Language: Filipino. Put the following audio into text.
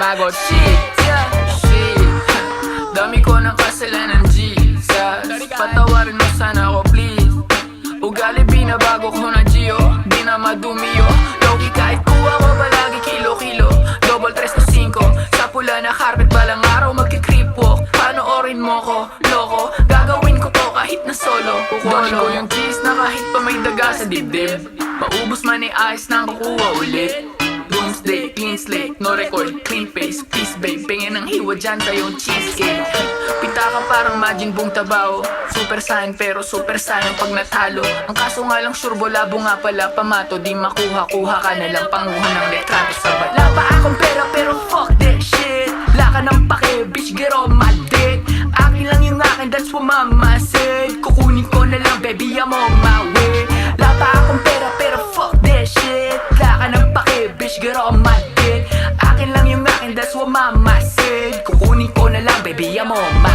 binabago. Shit, yeah, shit. Dami ko ng kasalanan, Jesus. Patawarin mo sana ako, please. Ugali binabago ko na, Gio. Di na madumiyo. Loki kahit kuha ko palagi kilo-kilo. Double 3 to 5. Sa pula na carpet balang araw magki-creep walk. Panoorin mo ko, loko. Gagawin ko to kahit na solo. Kukunin ko yung cheese na kahit pa may daga sa dibdib. Maubos man ay ayos nang kukuha ulit. Doomsday, clean slate, no record, clean face. Please babe, pingin ang hiwa dyan sa yung cheesecake. Pita ka parang Majin Buong Tabao. Super Saiyan pero super sayang pag natalo. Ang kaso nga lang sure bolabo nga pala pamato. Di makuha-kuha ka na lang panguha ng letrato sa bala. Wala pa akong pera pero fuck that shit. Wala ka ng pake, bitch get on my dick. Akin lang yung akin, that's what mama said. Kukunin ko na lang baby, I'm on my way. Wala pa akong pera pero fuck that shit. Wala ka ng pake, bitch get on my dick. Akin lang yung akin, that's what mama said. Kukunin ko na lang baby, I'm on my